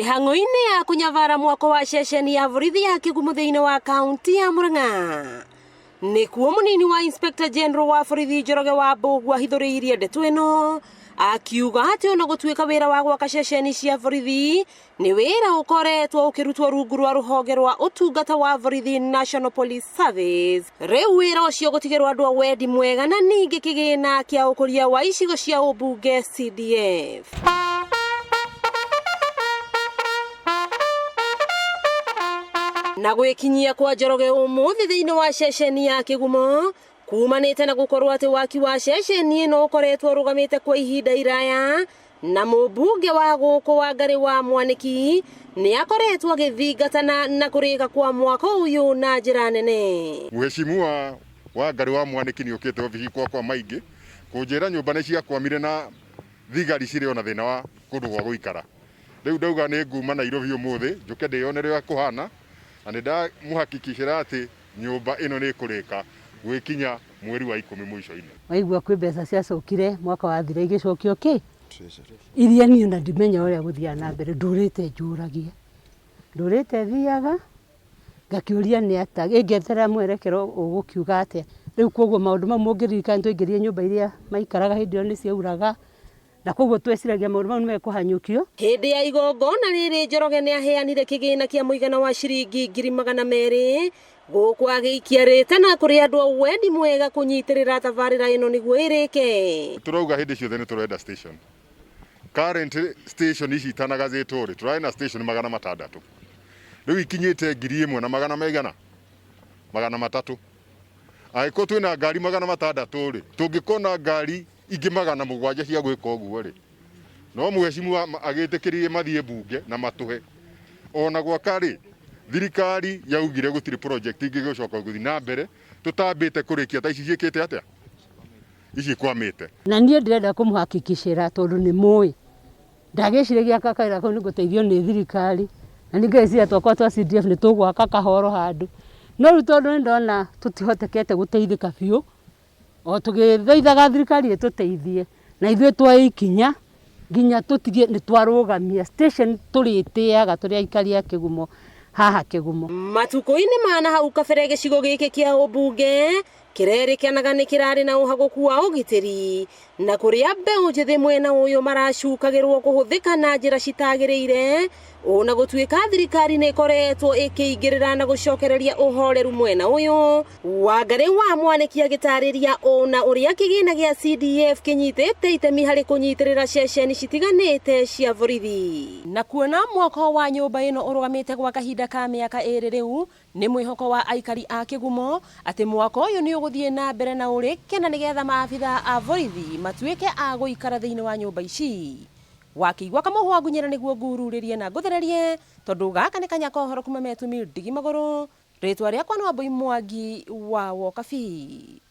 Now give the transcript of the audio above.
Mĩhang'o-inĩ ya kũnyavara mwako wa ceceni ya borithi ya Kigumo thĩinĩ wa kaunti ya Murang'a. Nĩkuo mũnini wa Inspector General wa borithi Njoroge wa Mbũgu ahithũrĩirie ndeto ĩno, akiuga atĩ ona gũtuĩka wĩra wa gwaka ceceni cia borithi nĩ wĩra ũkoretwo ũkĩrutwo rungu rwa rũhonge rwa ũtungata wa borithi National Police Service. Rĩu wĩra ũcio gũtigĩrwo andũ a wendi mwega na ningĩ kĩgĩna kĩa ũkũria wa icigo cia ũmbunge CDF. Na gwĩkinyia kwa Njoroge ũmũthĩ thĩinĩ wa ceceni ya Kigumo kumanĩte na gũkorwo atĩ waki wa ceceni ĩno ũkoretwo ũrũgamĩte kwa ihinda iraya, na mũmbunge wa gũkũ Wangari wa Mwaniki nĩ akoretwo agĩthingatana na kũrĩka kwa mwaka ũyũ na njĩra nene. Mheshimiwa Wangari wa Mwaniki nĩ ũkĩte obici kwa maingĩ kũnjĩra nyũmba nĩ ciakwamire na thigari cirĩ ona thĩna wa kũndũ gwa gũikara. Rĩu ndauga nĩ nguma Nairobi ũmũthĩ njũke ndĩyonere ũrĩa kũhana, na nĩndamũhakikishĩra atĩ nyũmba ĩno nĩ ĩkũrĩka gwĩkinya mweri wa 10 mũico-inĩ. Waigua kwĩ mbeca ciacokire mwaka wathira igĩcokio kĩ iria niĩ ona ndimenya ũrĩa gũthiaga na mbere, ndũrĩte njũragie, ndũrĩte thiaga ngakĩũria nĩ ata ĩngĩethera mwerekero ũgũkiuga atĩa. Rĩu koguo maũndũ mau mũngĩririkana tũingĩrie nyũmba iria maikaraga hĩndĩ ĩyo nĩ ciauraga, na koguo tweciragia maũndũ mau nĩ mekũhanyũkio. Hĩndĩ ya igongona rĩrĩ Njoroge nĩ aheanire kĩgĩna kĩa mũigana wa ciringi 200,000 gũkũ agĩikia na kũrĩ andũ a wendi mwega kũnyitĩrĩra tabarĩra ĩno nĩguo ĩrĩke. Turauga hĩndĩ ciothe nĩ tũrenda station. Current station ici itanagathĩtwo rĩ tũrarĩ na station 600. Rĩu ikinyĩte 1,000 magana matatũ. Angĩkorwo twĩna ngari 600 rĩ tũngĩkona ngari ingĩ 700 cia gwĩka ũguo rĩ no mheshimiwa agĩtĩkĩrie mathiĩ mbunge na matũhe. Ona gwaka rĩ thirikari yaugire gũtirĩ project ingĩgũcoka gũthiĩ na mbere, tũtambĩte kũrĩkia ta ici ciĩkĩte atĩa, ici kwamĩte. Na niĩ ndĩrenda kũmũhakikishĩra tondũ nĩ mũĩ ndagĩciragia kakaira kau nĩ gũteithio nĩ thirikari, na ningĩ twakwa twa CDF nĩ tũgwaka kahoro handũ, no rĩu tondũ nĩ ndona tũtihotekete gũteithĩka biũ, o tũgĩthaithaga thirikari ĩtũteithie na ithuĩ twaikinya nginya tũtigie nĩ twarũgamia station tũrĩtĩaga tũrĩ aikari a Kigumo haha Kigumo. Matukũ-inĩ ma na hau kabere gĩcigo gĩkĩ kĩa ũmbunge kĩrerĩkanaga nĩ kĩrarĩ na ũhagũku wa ũgitĩri, na kũrĩa mbeũ njĩthĩ mwena ũyũ maracukagĩrwo kũhũthĩka na njĩra citagĩrĩire, ona gũtuĩka thirikari nĩ ĩkoretwo ĩkĩingĩrĩra na gũcokereria ũhoreru mwena ũyũ. Wangari wa Mwaniki agĩtarĩria ona ũrĩa kĩgĩna gĩa CDF kĩnyitĩte itemi harĩ kũnyitĩrĩra ceceni citiganĩte cia borithi. Na kuona mwako wa nyũmba ĩno ũrũgamĩte gwa kahinda ka mĩaka 2 rĩu, nĩ mwĩhoko wa aikari a Kigumo atĩ mwako ũyũ nĩ ũgũthiĩ na mbere na ũrĩke, na nĩgetha maabitha a borithi matuĩke a gũikara thĩinĩ wa nyũmba ici. Waki gwa kamũhwa ngunyĩra nĩguo ngururĩrie na ngũthererie tondũ gaka nĩ kanya kohoro kuma metu mildigi magũrũ. Rĩtwa rĩakwa nĩ Wambui Mwangi wa Wokabi.